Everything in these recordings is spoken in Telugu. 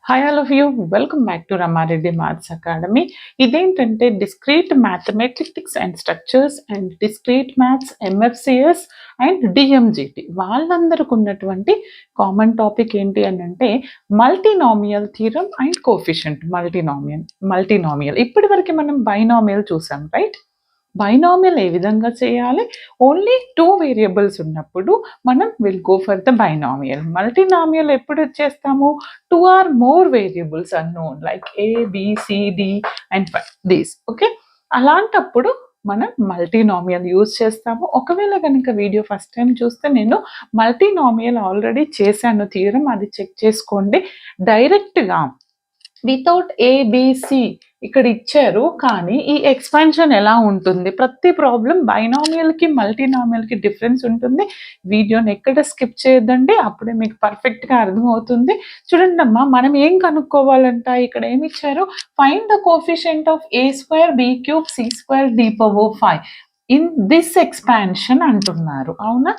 Hi all of you welcome back to Ramareddy maths academy. ఇదేంటంటే discrete mathematics and structures and discrete maths MFCS and DMGT వాళ్ళందరికి ఉన్నటువంటి కామన్ టాపిక్ ఏంటి అని అంటే multinomial theorem and coefficient multinomial. ఇప్పటి వరకు మనం బైనామియల్ చూసాం, రైట్? బైనామియల్ ఏ విధంగా చేయాలి? ఓన్లీ 2 వేరియబుల్స్ ఉన్నప్పుడు మనం will go for the binomial. Multinomial ఎప్పుడు చేస్తాము? 2 or more variables unknown like A B C D and these. Okay, అలాంటప్పుడు మనం మల్టీనామియల్ యూజ్ చేస్తాము. ఒకవేళ కనుక వీడియో ఫస్ట్ టైం చూస్తే నేను మల్టీనామియల్ ఆల్రెడీ చేశాను థియరం, అది చెక్ చేసుకోండి. డైరెక్ట్గా వితౌట్ ఏబిసి ఇక్కడ ఇచ్చారు, కానీ ఈ ఎక్స్పాన్షన్ ఎలా ఉంటుంది? ప్రతి ప్రాబ్లం బైనామియల్కి మల్టీనామియల్కి డిఫరెన్స్ ఉంటుంది. వీడియోని ఎక్కడ స్కిప్ చేయొద్దండి, అప్పుడే మీకు పర్ఫెక్ట్గా అర్థమవుతుంది. చూడండి అమ్మా, మనం ఏం కనుక్కోవాలంట? ఇక్కడ ఏమి ఇచ్చారు? Find the coefficient of a square b cube c square d power 5 in this expansion అంటున్నారు. అవునా?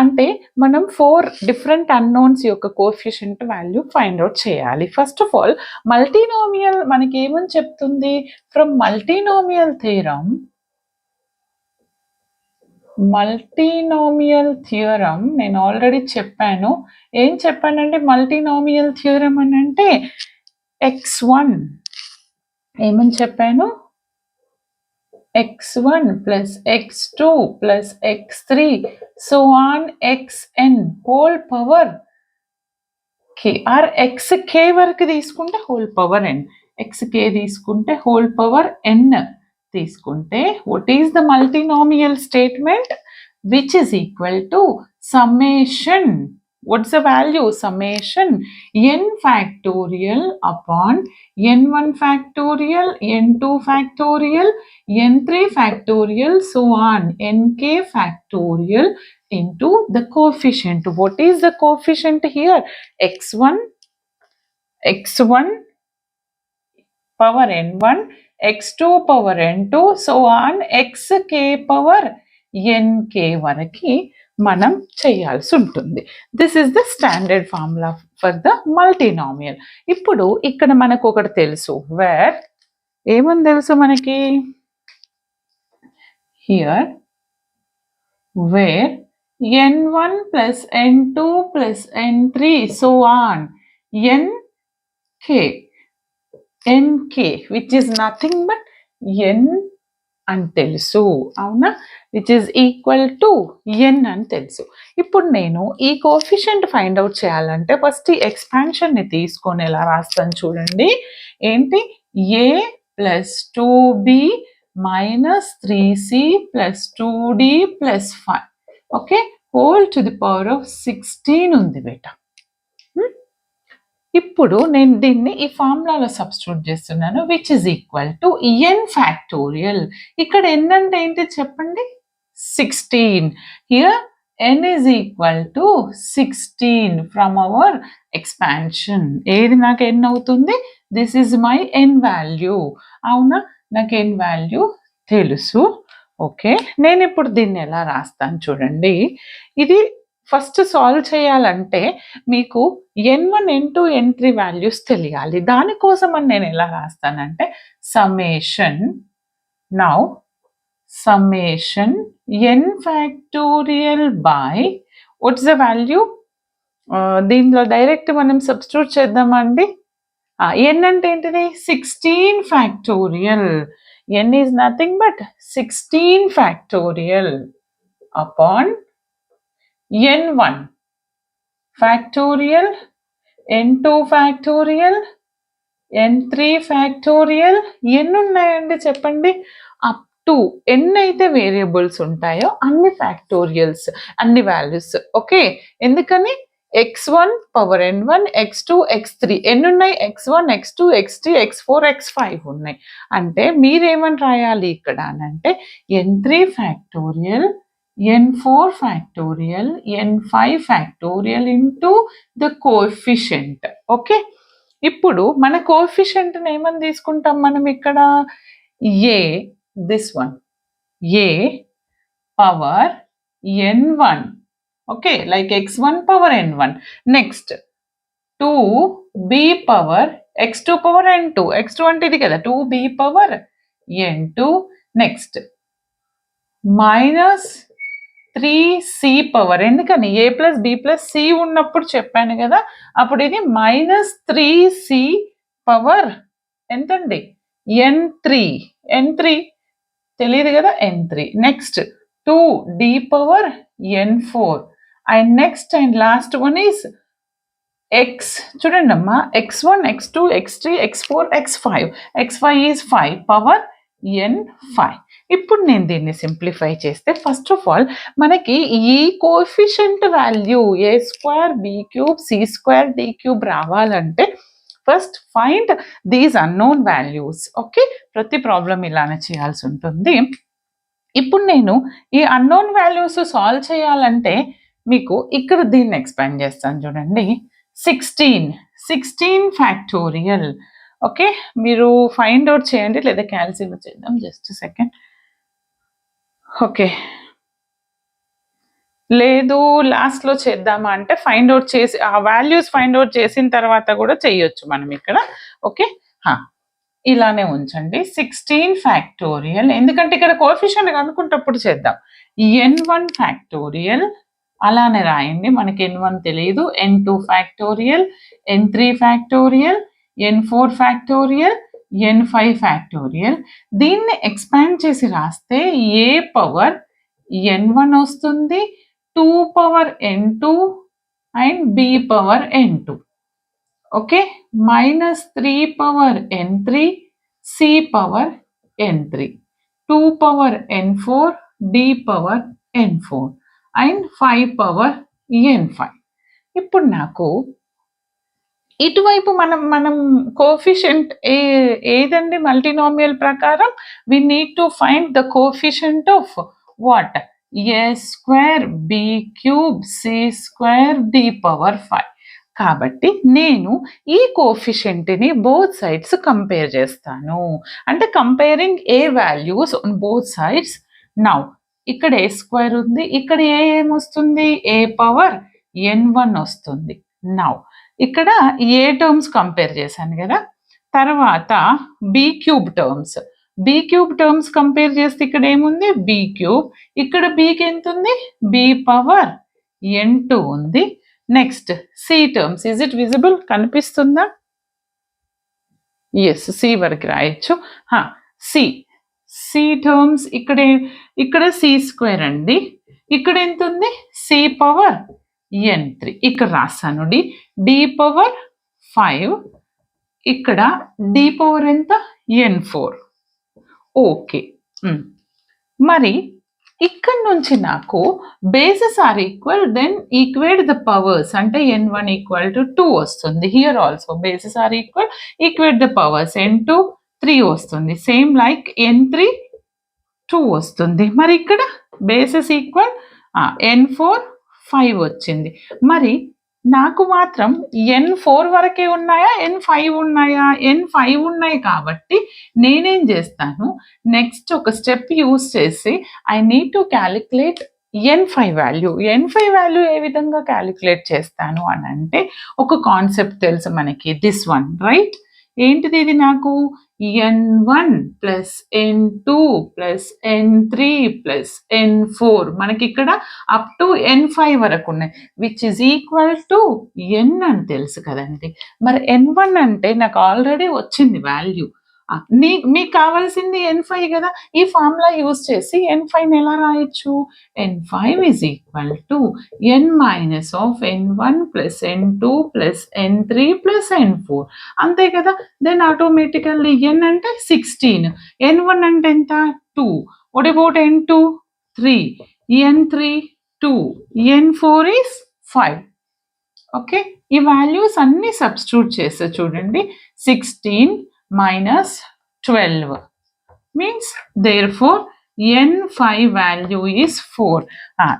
అంటే మనం 4 డిఫరెంట్ అన్నోన్స్ యొక్క కోఎఫిషియంట్ వాల్యూ ఫైండ్ అవుట్ చేయాలి. ఫస్ట్ ఆఫ్ ఆల్ మల్టీనామియల్ మనకి ఏమని చెప్తుంది? ఫ్రమ్ మల్టీనామియల్ థియరం నేను ఆల్రెడీ చెప్పాను. ఏం చెప్పానంటే మల్టీనామియల్ థియరం అని అంటే x1 ఏమని చెప్పాను? x1 plus x2 plus x3 so on xn whole power k or xk వరకు తీసుకుంటే whole power n, xk తీసుకుంటే whole power n తీసుకుంటే what is the multinomial statement? Which is equal to summation. What's the value? Summation n factorial upon n1 factorial, n2 factorial, n3 factorial, so on nk factorial into the coefficient. What is the coefficient here? x1 power n1, x2 power n2, so on xk power nk వరకు మనం చేయాల్సి ఉంటుంది. This is the standard formula for the multinomial. ఇప్పుడు ఇక్కడ మనకు ఒకటి తెలుసు, వేర్ ఏమని తెలుసు మనకి? Here where n1 plus n2 plus n3 so on nk which is nothing but n అని తెలుసు. అవునా? Which is equal to n అని తెలుసు. ఇప్పుడు నేను ఈ కోఎఫిషియంట్ ఫైండ్ అవుట్ చేయాలంటే ఫస్ట్ ఈ ఎక్స్పాన్షన్ని తీసుకొని ఎలా రాస్తాను చూడండి. ఏంటి? a plus 2b minus 3c plus 2d plus 5 okay whole to the power of 16 ఉంది బేట. ఇప్పుడు నేను దీన్ని ఈ ఫార్ములాలో సబ్స్టిట్యూట్ చేస్తున్నాను. Which is equal to n factorial. ఇక్కడ n అంటే ఏంటి చెప్పండి? 16. Here n is equal to 16 from our expansion. ఏది నాకు n అవుతుంది? This is my n value. అవునా? నాకు n వాల్యూ తెలుసు. ఓకే, నేను ఇప్పుడు దీన్ని ఎలా రాస్తాను చూడండి. ఇది ఫస్ట్ సాల్వ్ చేయాలంటే మీకు n1 n2 n3 వాల్యూస్ తెలియాలి. దానికోసం అని నేను ఎలా రాస్తానంటే summation n factorial by what's the value? దీంట్లో డైరెక్ట్ మనం సబ్స్టిట్యూట్ చేద్దామండి. n అంటే ఏంటిది? 16 factorial. n is nothing but 16 factorial upon n1 factorial, n2 factorial, n3 factorial. ఎన్ని ఉన్నాయండి చెప్పండి? అప్ టు ఎన్ని అయితే వేరియబుల్స్ ఉంటాయో అన్ని ఫ్యాక్టోరియల్స్, అన్ని వాల్యూస్. ఓకే, ఎందుకని? x1 power n1, x2, x3 ఎన్ని ఉన్నాయి? x1, x2, x3, x4, x5 ఉన్నాయి. అంటే మీరేమని రాయాలి ఇక్కడ అంటే n3 factorial, n4 factorial, n5 factorial into the coefficient. Okay, ఇప్పుడు మన కోఎఫిషియంట్ ఏమని తీసుకుంటాం మనం ఇక్కడ? a, this one, a power n1. Okay, like x1 power n1. Next 2 b power x2 power n2. x2 అంటే ఇది కదా 2b power n2. Next minus 3c power, ఎందుకని a plus b plus c ఉన్నప్పుడు చెప్పాను కదా, అప్పుడు ఇది మైనస్ 3c పవర్ ఎంతండి n3 తెలియదు కదా n3. Next 2d power n4 and next and last one is x. చూడండి అమ్మా, x1 x2 x3 x4 x5 is 5 power n5. ఇప్పుడు నేను దీన్ని సింప్లిఫై చేస్తే ఫస్ట్ ఆఫ్ ఆల్ మనకి ఈ coefficient value a square b cube c square d cube రావాలంటే first find these unknown values. Okay, ప్రతి ప్రాబ్లం ఇలానే చేయాల్సి ఉంటుంది. ఇప్పుడు నేను ఈ అన్నోన్ వాల్యూస్ సాల్వ్ చేయాలంటే మీకు ఇక్కడ దీన్ని ఎక్స్పాండ్ చేస్తాను. చూడండి, 16 ఫ్యాక్టోరియల్. ఓకే, మీరు ఫైండ్ అవుట్ చేయండి లేదా క్యాల్సిలేట్ చేద్దాం. Just second. ఓకే, లేదు లాస్ట్లో చేద్దామా అంటే ఫైండ్ అవుట్ చేసి ఆ వాల్యూస్ ఫైండ్ అవుట్ చేసిన తర్వాత కూడా చేయొచ్చు మనం ఇక్కడ. ఓకే, ఇలానే ఉంచండి 16 ఫ్యాక్టోరియల్, ఎందుకంటే ఇక్కడ కోఎఫిషియంట్ కనుక్కుంటప్పుడు చేద్దాం. n1 ఫ్యాక్టోరియల్ అలానే రాయండి, మనకి n1 తెలియదు. n2 factorial, n3 factorial, n4 factorial, n5 factorial. దీన్ని ఎక్స్పాండ్ చేసి రాస్తే a పవర్ n1 వస్తుంది, 2 power n2 and b power n2. Okay, minus 3 power n3, c power n3, 2 power n4, d power n4 and 5 power n5. ఇప్పుడు నాకు ఇటువైపు మనం కోఎఫిషియంట్ ఏదండి మల్టీనామియల్ ప్రకారం we need to find the coefficient of what a square b cube c square d power 5. కాబట్టి నేను ఈ కోఎఫిషియంట్ని బోత్ సైడ్స్ కంపేర్ చేస్తాను, అంటే comparing A values on both sides. Now ఇక్కడ ఏ స్క్వేర్ ఉంది, ఇక్కడ ఏమొస్తుంది a పవర్ n1 వస్తుంది. నౌ ఇక్కడ ఏ టర్మ్స్ కంపేర్ చేశాను కదా, తర్వాత b క్యూబ్ టర్మ్స్ కంపేర్ చేస్తే ఇక్కడ ఏముంది b క్యూబ్, ఇక్కడ bకి ఎంత ఉంది b పవర్ n2 ఉంది. Next C terms, is it visible, కనిపిస్తుందా? ఎస్, సి వరకు రాయొచ్చు. సి టర్మ్స్ ఇక్కడ సి స్క్వేర్ అండి, ఇక్కడ ఎంత ఉంది సి పవర్ n3, ఇక్కడ రాస్తాను d పవర్ 5, ఇక్కడ d పవర్ ఎంత n4. ఓకే, మరి ఇక్కడ నుంచి నాకు bases are equal, then equate the powers, అంటే n1 ఈక్వల్ టు 2 వస్తుంది. Here also bases are equal, equate the powers, n2 3 వస్తుంది, సేమ్ లైక్ n3 2 వస్తుంది. మరి ఇక్కడ బేసెస్ ఈక్వల్, n4 5 వచ్చింది. మరి నాకు మాత్రం n4 వరకే ఉన్నాయా n5 ఉన్నాయా? n5 ఉన్నాయి కాబట్టి నేనేం చేస్తాను, నెక్స్ట్ ఒక స్టెప్ యూజ్ చేసి I need to calculate n5 value. n5 value ఏ విధంగా క్యాలిక్యులేట్ చేస్తాను అని అంటే ఒక కాన్సెప్ట్ తెలుసు మనకి, దిస్ వన్ రైట్. ఏంటిది ఇది, నాకు n1 plus n2 plus n3 plus n4, మనకి ఇక్కడ అప్ టు n5 వరకు ఉన్నాయి, which is equal to n అని తెలుసు కదండి. మరి n1 అంటే నాకు ఆల్రెడీ వచ్చింది వాల్యూ, మీకు కావాల్సింది n5 కదా. ఈ ఫార్ములా యూజ్ చేసి n5 ఎలా రాయొచ్చు, n5 is equal to n minus of n1 plus n2 plus n3 plus n4, అంతే కదా. దెన్ ఆటోమేటికల్లీ n అంటే 16, n1 అంటే ఎంత 2, what about n2 3, n3 2, n4 is 5. Okay, ఈ వాల్యూస్ అన్ని సబ్స్టిట్యూట్ చేస్తే చూడండి, 16 minus 12 means therefore n5 value is 4.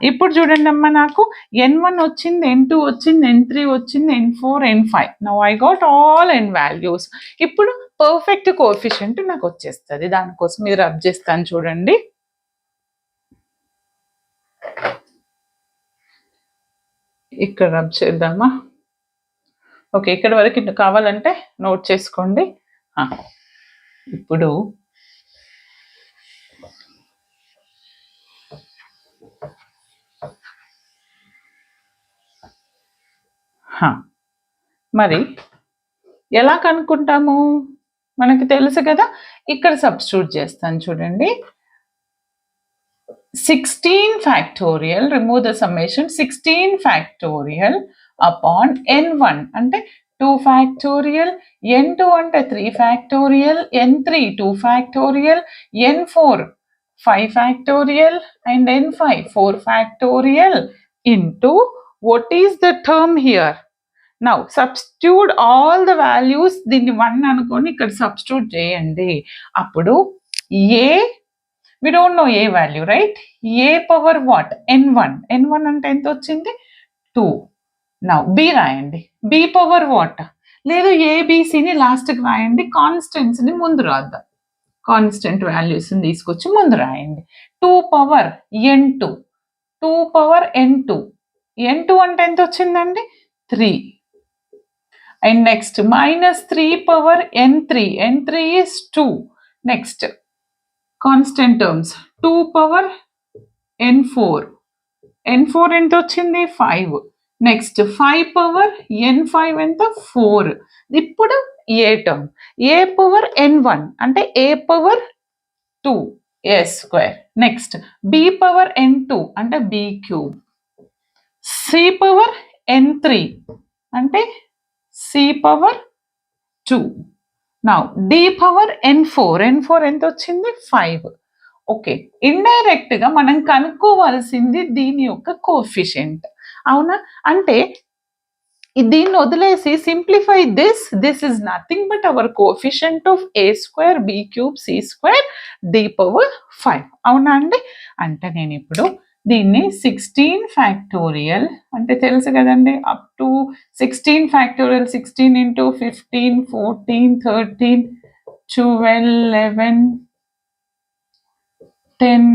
ఇప్పుడు చూడండి అమ్మ, నాకు n1 వచ్చింది, n2 వచ్చింది, n3 వచ్చింది, n4 n5. Now I got all n values. ఇప్పుడు పర్ఫెక్ట్ కోఎఫిషియంట్ నాకు వచ్చేస్తుంది. దానికోసం మీరు రబ్ చేస్తాను చూడండి. ఇక్కడ రబ్ చేద్దామా. ఓకే, ఇక్కడ వరకు కావాలంటే నోట్ చేసుకోండి. ఇప్పుడు మరి ఎలా కనుక్కుంటాము? మనకి తెలుసు కదా, ఇక్కడ సబ్స్టిట్యూట్ చేస్తాను చూడండి. 16 factorial, remove the summation, 16 factorial upon n1 అంటే 2 factorial, n2 అంటే 3 factorial, n3 2 factorial, n4 5 factorial and n5 4 factorial into what is the term here? Now substitute all the values, దీన్ని 1 అనుకొని ఇక్కడ సబ్స్టిట్యూట్ చేయండి. అప్పుడు a, we don't know a value, right? a power what? n1 అంటే ఎంత వచ్చింది? 2. now b రాయండి. b power what? లేదు abcని లాస్ట్కి రాయండి, కాన్స్టెంట్స్ని ముందు రాద్దాం. కాన్స్టెంట్ వాల్యూస్ని తీసుకొచ్చి ముందు రాయండి. 2 power n2, 2 power n2, n2 అంటే ఎంత వచ్చిందండి? 3. and next minus 3 power n3, n3 is 2. next constant terms 2 power n4, n4 ఎంత వచ్చింది? 5. నెక్స్ట్ 5 పవర్ n5 ఎంత? 4. ఇప్పుడు ఏ టర్మ్, a పవర్ n1 అంటే a power 2 a square. Next b power n2 అంటే b cube, c power n3 అంటే c power 2. Now d power n4, n4 ఎంత వచ్చింది? 5. ఓకే, ఇండైరెక్ట్ గా మనం కనుక్కోవాల్సింది దీని యొక్క కోఎఫిషియంట్, అవునా? అంటే దీన్ని వదిలేసి simplify this is nothing but our coefficient of a square, b cube, c square, d power 5, అవునా అండి? అంటే నేను ఇప్పుడు దీన్ని 16 ఫ్యాక్టోరియల్ అంటే తెలుసు కదండి, అప్ టు 16 ఫ్యాక్టోరియల్, 16 into 15, 14, 13, 12, 11, 10,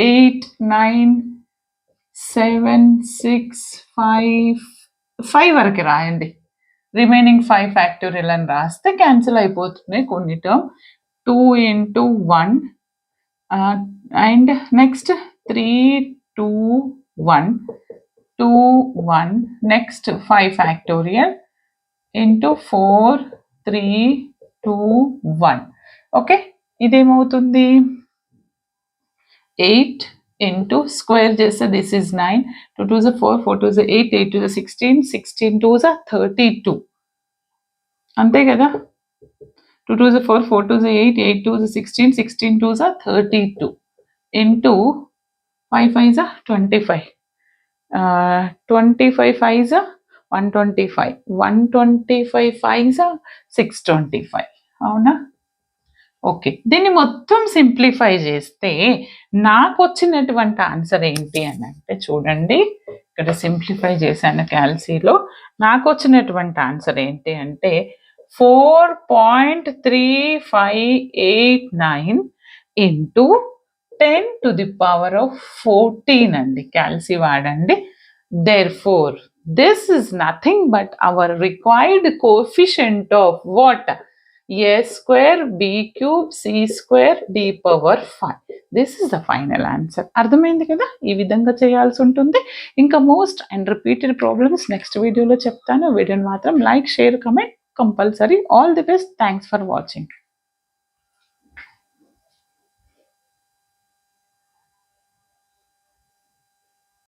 8, 9, 7, 6, 5 వరకు రాయండి. రిమైనింగ్ 5 ఫ్యాక్టోరియల్ అని రాస్తే క్యాన్సిల్ అయిపోతుంది కొన్ని term. 2 into 1 and next 3, 2, 1, 2, 1, next 5 factorial into 4, 3, 2, 1. Okay, ఇదేమవుతుంది? 8 into square చేస్తే this is 9, 2 2s are 4, 4 2s are 8, 8 2s are 16, 16 2s are 32, అంతే కదా? 2 2s are 4, 4 2s are 8, 8 2s are 16, 16 2s are 32 into 5 5s are 25, 25 5s are 125, 125 5s are 625, అవునా? ఓకే, దీన్ని మొత్తం సింప్లిఫై చేస్తే నాకు వచ్చినటువంటి ఆన్సర్ ఏంటి అని అంటే చూడండి, ఇక్కడ సింప్లిఫై చేశాను క్యాల్సీలో. నాకు వచ్చినటువంటి ఆన్సర్ ఏంటి అంటే 4.3589 into 10 to the power of 14 అండి. క్యాల్సీ వాడండి. therefore this is nothing but our required coefficient of what? a square, b cube, c square, d power 5. This is the final answer. అర్థమైంది కదా? ఈ విధంగా చేయాల్సి ఉంటుంది. ఇంకా most and repeated problems next వీడియోలో చెప్తాను. వీడియోని మాత్రం like, share, comment compulsory. All the best. Thanks for watching.